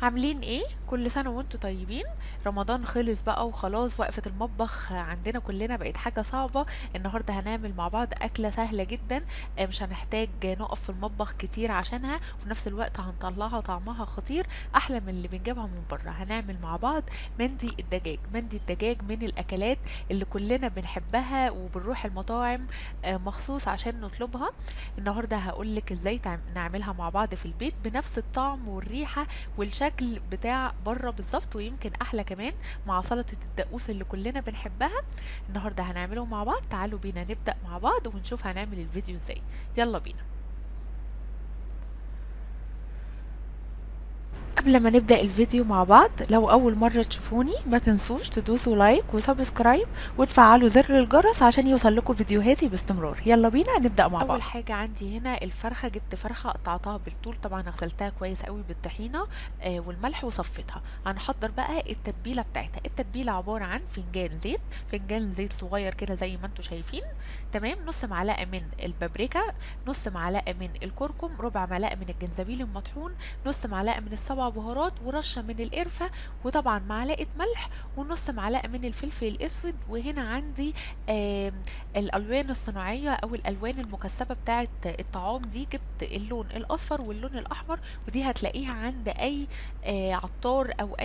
عاملين ايه؟ كل سنة وانتوا طيبين. رمضان خلص بقى وخلاص، وقفة المطبخ عندنا كلنا بقت حاجة صعبة. النهاردة هنعمل مع بعض أكلة سهلة جدا. مش هنحتاج نقف في المطبخ كتير عشانها، وفي نفس الوقت هنطلعها طعمها خطير أحلى من اللي بنجيبها من بره. هنعمل مع بعض مندي الدجاج. مندي الدجاج من الأكلات اللي كلنا بنحبها وبنروح المطاعم مخصوص عشان نطلبها. النهاردة هقولك ازاي نعملها مع بعض في البيت بنفس الطعم والريحة والشكل بتاع بره بالظبط، ويمكن احلى كمان مع سلطة الدقوس اللي كلنا بنحبها. النهارده هنعمله مع بعض. تعالوا بينا نبدأ مع بعض ونشوف هنعمل الفيديو ازاي. يلا بينا. قبل ما نبدأ الفيديو مع بعض، لو أول مرة تشوفوني ما تنسوش تدوسوا لايك وسبسكرايب وتفعلوا زر الجرس عشان يوصل لكم فيديوهاتي باستمرار. يلا بينا نبدأ مع بعض. أول حاجة عندي هنا الفرخة. جبت فرخة قطعتها بالطول، طبعا غسلتها كويس قوي بالطحينة والملح وصفيتها. هنحضر بقى التتبيلة بتاعتها. التتبيلة عبارة عن فنجان زيت، فنجان زيت صغير كده زي ما انتوا شايفين. تمام. نص معلقة من البابريكا، نص معلقة من الكركم، ربع معلقة من الجنزبيل المطحون، نص معلقة من السبع بهارات، ورشة من القرفة، وطبعا معلقة ملح، ونص معلقة من الفلفل الأسود. وهنا عندي آم، الألوان الصناعية أو الألوان المكثفة بتاعة الطعام دي. جبت اللون الأصفر واللون الأحمر، ودي هتلاقيها عند أي عطار أو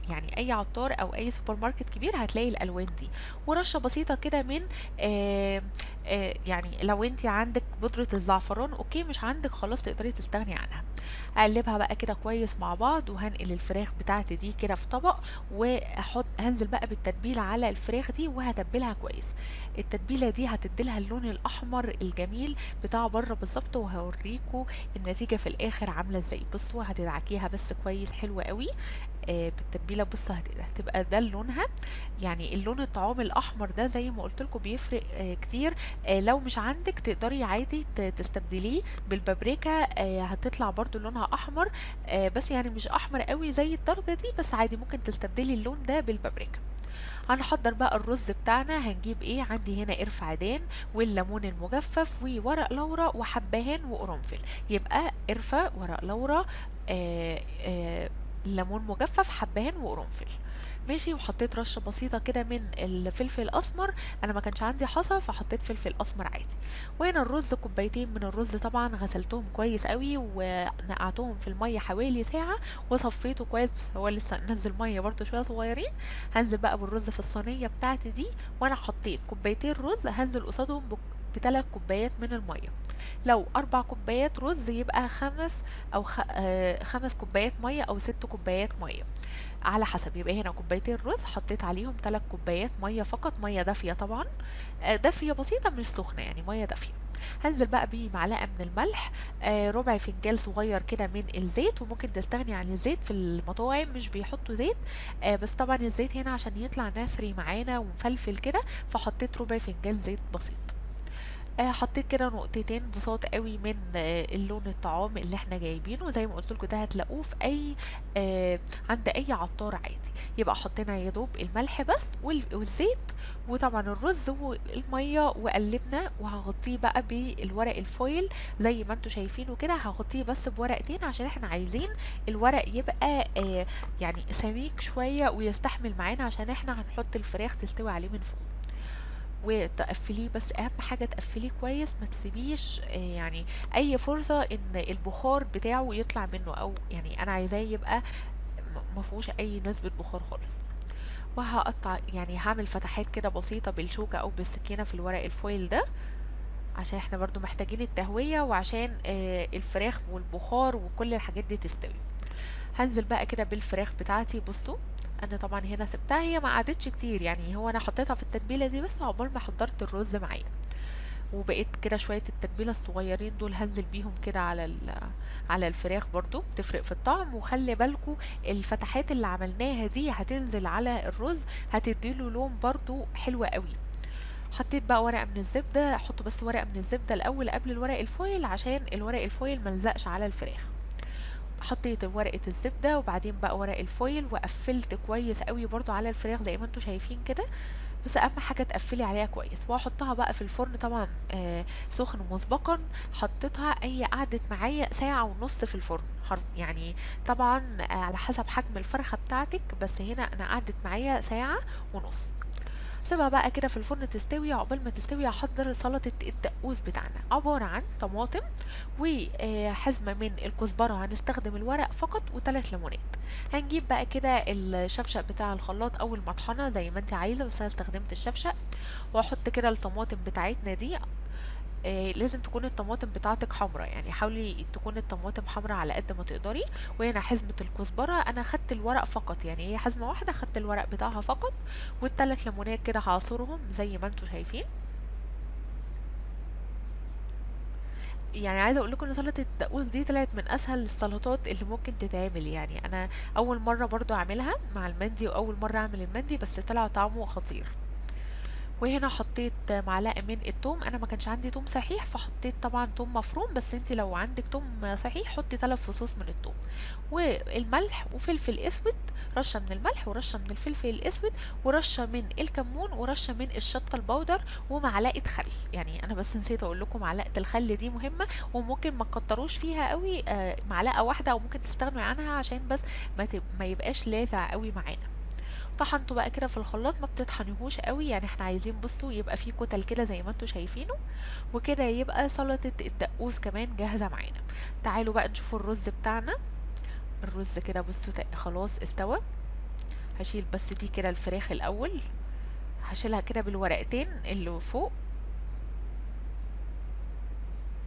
يعني أي عطار أو أي سوبر ماركت كبير هتلاقي الألوان دي. ورشة بسيطة كده من آم، يعني لو انت عندك بودرة الزعفران اوكي، مش عندك خلاص تقدري تستغني عنها. اقلبها بقى كده كويس مع بعض، وهنقل الفراخ بتاعتي دي كده في طبق، هنزل بقى بالتتبيله على الفراخ دي وهتبلها كويس. التتبيله دي هتديلها اللون الاحمر الجميل بتاع بره بالظبط، وهوريكم النتيجه في الاخر عامله ازاي. بصوا هتدعكيها بس كويس، حلوه قوي بالتتبيله. بصوا هتبقى ده لونها. يعني اللون الطعام الاحمر ده زي ما قلت لكم بيفرق كتير. لو مش عندك تقدري عادي تستبدليه بالبابريكا، هتطلع برضو لونها احمر. بس يعني مش احمر قوي زي الدرجة دي، بس عادي ممكن تستبدلي اللون ده بالبابريكا. هنحضر بقى الرز بتاعنا. هنجيب ايه؟ عندي هنا قرفة عيدان والليمون المجفف وورق لورا وحبهان وقرنفل. يبقى قرفة، ورق لورا، ليمون مجفف، حبهان وقرنفل. ماشي. وحطيت رشة بسيطة كده من الفلفل الأسمر. أنا ما كانش عندي حصى فحطيت فلفل أسمر عادي. وهنا الرز، كوبايتين من الرز طبعا غسلتهم كويس قوي ونقعتهم في المية حوالي ساعة وصفيته كويس، بس هو لسه نزل مية برضو شوية صغيرين. هنزل بقى بالرز في الصينية بتاعتي دي، وأنا حطيت كوبايتين رز هنزل قصادهم بثلاث كوبايات من المية. لو 4 كوبايات رز يبقى خمس كوبايات مية أو 6 كوبايات مية على حسب. يبقى هنا كوبايتين رز حطيت عليهم 3 كوبايات ميه فقط، ميه دافيه طبعا. دافيه بسيطه مش سخنه، يعني ميه دافيه. هنزل بقى بمعلقه من الملح، ربع فنجان صغير كده من الزيت. وممكن تستغني عن الزيت، في المطاعم مش بيحطوا زيت، بس طبعا الزيت هنا عشان يطلع نافري معانا ومفلفل كده، فحطيت ربع فنجان زيت بسيط. حطيت كده نقطتين بساط قوي من اللون الطعام اللي احنا جايبينه. زي ما قلت لكم ده هتلاقوه في اي عند اي عطار عادي. يبقى حطينا يا دوب الملح بس والزيت وطبعا الرز والميه، وقلبنا. وهغطيه بقى بالورق الفويل زي ما انتوا شايفينه كده. هغطيه بس بورقتين عشان احنا عايزين الورق يبقى يعني سميك شويه ويستحمل معانا، عشان احنا هنحط الفراخ تستوي عليه من فوق. وتقفليه، بس اهم حاجة تقفليه كويس، ما تسيبيش يعني اي فرصة ان البخار بتاعه يطلع منه، او يعني انا عايزاه يبقى ما فيهوش اي نسبة بخار خالص. وهقطع يعني هعمل فتحات كده بسيطة بالشوكة او بالسكينة في الورق الفويل ده، عشان احنا برضو محتاجين التهوية، وعشان الفراخ والبخار وكل الحاجات دي تستوي. هنزل بقى كده بالفراخ بتاعتي. بصوا انا طبعا هنا سبتها، هي ما قعدتش كتير، يعني هو انا حطيتها في التتبيله دي بس عقبال ما حضرت الرز معايا. وبقيت كده شويه التتبيله الصغيرين دول هنزل بيهم كده على الفراخ، برضو بتفرق في الطعم. وخلي بالكو الفتحات اللي عملناها دي هتنزل على الرز، هتديله لون برضو حلو قوي. حطيت بقى ورقه من الزبده. احط بس ورقه من الزبده الاول قبل الورق الفويل عشان الورق الفويل ملزقش على الفراخ. حطيت ورقة الزبدة وبعدين بقى ورق الفويل وقفلت كويس قوي برضو على الفراخ زي ما انتوا شايفين كده. بس اهم حاجة تقفلي عليها كويس، واحطها بقى في الفرن طبعا سخن مسبقا. حطيتها قعدت معايا ساعة ونص في الفرن يعني طبعا على حسب حجم الفرخة بتاعتك، بس هنا انا قعدت معايا ساعة ونص. سيبها بقى كده في الفرن تستوي. عقبال ما تستوي هحضر سلطة الدقوس بتاعنا، عبارة عن طماطم وحزمة من الكزبرة، هنستخدم الورق فقط، وثلاث ليمونات. هنجيب بقى كده الشفشق بتاع الخلاط او المطحنة زي ما انت عايزة، بس انا استخدمت الشفشق. واحط كده الطماطم بتاعتنا دي. لازم تكون الطماطم بتاعتك حمرا، يعني حاولي تكون الطماطم حمرا على قد ما تقدري. وهنا حزمة الكزبرة انا خدت الورق فقط، يعني هي حزمة واحدة خدت الورق بتاعها فقط. والثلاث ليمونات كده هعصرهم زي ما انتوا شايفين. يعني عايزه اقول لكم ان سلطه الدقوس دي طلعت من اسهل السلطات اللي ممكن تتعمل. يعني انا اول مره برضو اعملها مع المندي، واول مره اعمل المندي، بس طلع طعمه خطير. وهنا حطيت معلقه من التوم. انا ما كانش عندي توم صحيح فحطيت طبعا توم مفروم، بس انت لو عندك توم صحيح حطي 3 فصوص من التوم. والملح وفلفل اسود، رشه من الملح ورشه من الفلفل الاسود ورشه من الكمون ورشه من الشطه البودر ومعلقه خل. يعني انا بس نسيت اقول لكم معلقه الخل دي مهمه، وممكن ما تكتروش فيها قوي، معلقه واحده او ممكن تستغنوا عنها عشان بس ما يبقاش لاذع قوي معانا. طحنته بقى كده في الخلاط، ما بتطحنيهوش قوي، يعني احنا عايزين بصوا يبقى فيه كتل كده زي ما انتوا شايفينه. وكده يبقى سلطة الدقوس كمان جاهزة معانا. تعالوا بقى نشوفوا الرز بتاعنا. الرز كده بصوا خلاص استوى. هشيل بس دي كده الفراخ الاول، هشيلها كده بالورقتين اللي فوق،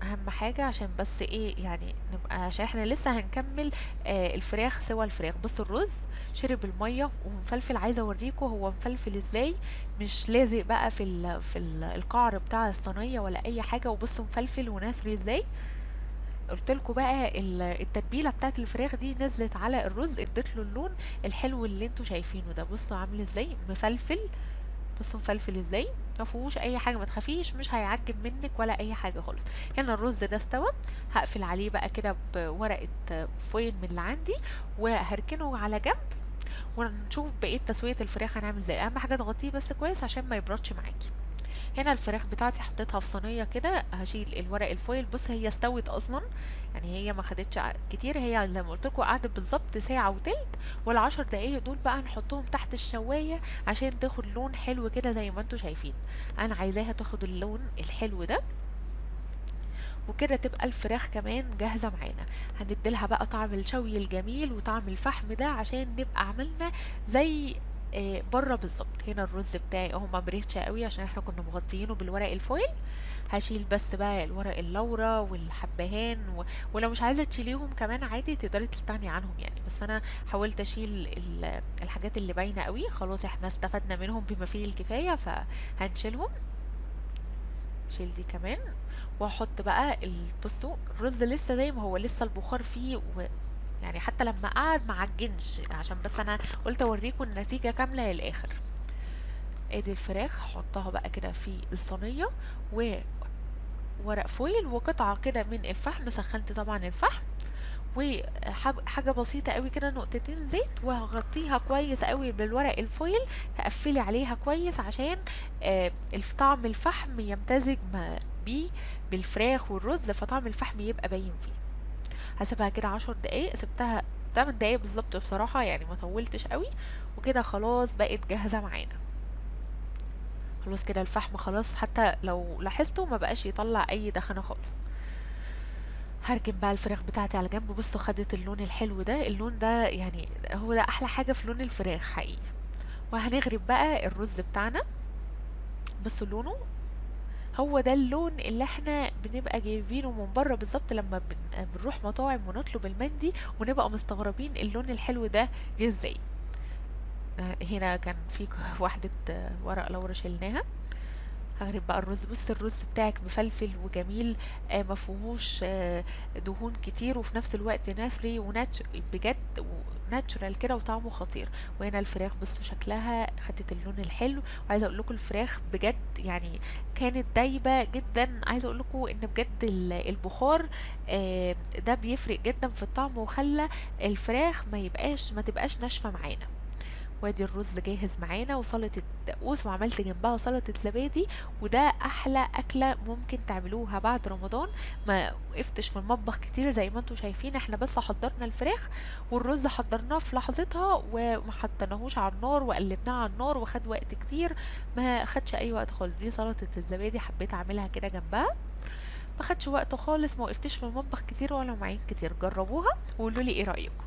اهم حاجة عشان بس ايه يعني نبقى، عشان احنا لسه هنكمل الفراخ سوا الفراخ. بص الرز شرب المية ومفلفل، عايزة اوريكم هو مفلفل ازاي، مش لازق بقى في القعر بتاع الصينية ولا اي حاجة. وبصوا مفلفل ونثري ازاي. قلت لكم بقى التتبيله بتاعت الفراخ دي نزلت على الرز، ادت له اللون الحلو اللي انتوا شايفينه ده. بصوا عامل ازاي مفلفل. بصوا مفلفل ازاي، ما فيهوش اي حاجه، ما تخافيش مش هيعجب منك ولا اي حاجه خالص. هنا الرز ده استوى. هقفل عليه بقى كده بورقه فويل من اللي عندي وهركنه على جنب، ونشوف بقيه تسويه الفراخ هنعمل ازاي. اهم حاجه تغطيه بس كويس عشان ما يبردش معاكي. هنا الفراخ بتاعتي حطيتها في صينيه كده، هشيل الورق الفويل. بص هي استوت اصلا، يعني هي ما خدتش كتير، هي زي ما قلت لكم قعدت بالظبط ساعه وتلت. والعشر دقايق دول بقى هنحطهم تحت الشوايه عشان تاخد لون حلو كده زي ما انتوا شايفين. انا عايزاها تاخد اللون الحلو ده. وكده تبقى الفراخ كمان جاهزة معانا. هنديلها بقى طعم الشوي الجميل وطعم الفحم ده عشان نبقى عملنا زي بره بالظبط. هنا الرز بتاعي اهو ما بريتش قوي عشان احنا كنا مغطيينه بالورق الفويل. هشيل بس بقى الورق اللورا والحبهان ولو مش عايزه تشيليهم كمان عادي تقدري تستغني عنهم يعني، بس انا حاولت اشيل الحاجات اللي باينه قوي. خلاص احنا استفدنا منهم بما فيه الكفايه فهنشيلهم. شيل دي كمان. واحط بقى بصوا الرز لسه زي ما هو، لسه البخار فيه يعني حتى لما قعد معجنش، عشان بس انا قلت اوريكم النتيجة كاملة للاخر. ادي الفراخ هحطها بقى كده في الصينية، وورق فويل وقطعة كده من الفحم. سخنت طبعا الفحم، وحاجة بسيطة قوي كده نقطتين زيت، وهغطيها كويس قوي بالورق الفويل. هقفلي عليها كويس عشان طعم الفحم يمتزج بيه بالفراخ والرز، فطعم الفحم يبقى باين فيه. هسيبها كده 10 دقايق، سبتها 8 دقايق بالظبط بصراحة، يعني ما طولتش قوي. وكده خلاص بقت جاهزة معانا. خلاص كده الفحم خلاص، حتى لو لاحظتوا ما بقاش يطلع اي دخنة خالص. هركن بقى الفراخ بتاعتي على جنب. بصوا خدت اللون الحلو ده، اللون ده يعني هو ده احلى حاجة في لون الفراخ حقيقي. وهنغرب بقى الرز بتاعنا. بصوا لونه، هو ده اللون اللي احنا بنبقى جايبينه من بره بالظبط لما بنروح مطاعم ونطلب المندي ونبقى مستغربين اللون الحلو ده جه ازاي. هنا كان في واحدة ورق لورا شلناها. هغرب بقى الرز. بص الرز بتاعك مفلفل وجميل، مفهوش دهون كتير، وفي نفس الوقت نافري بجد ناتشورال كده وطعمه خطير. وهنا الفراخ بصوا شكلها خدت اللون الحلو، وعايزه اقول لكم الفراخ بجد يعني كانت دايبه جدا. عايزه اقول لكم ان بجد البخار ده بيفرق جدا في الطعم، وخلى الفراخ ما تبقاش ناشفه معانا. وادي الرز جاهز معانا وسلطة دقوس، وعملت جنبها سلطة زبادي. وده احلى اكلة ممكن تعملوها بعد رمضان. ما وقفتش في المطبخ كتير زي ما انتم شايفين، احنا بس حضرنا الفراخ والرز حضرناه في لحظتها، وما حطيناهوش على النار وقلبناه على النار وخد وقت كتير. ما خدش اي وقت خالص. دي سلطة الزبادي حبيت اعملها كده جنبها، ما خدش وقت خالص. ما وقفتش في المطبخ كتير ولا معين كتير. جربوها وقولوا لي ايه رأيكم.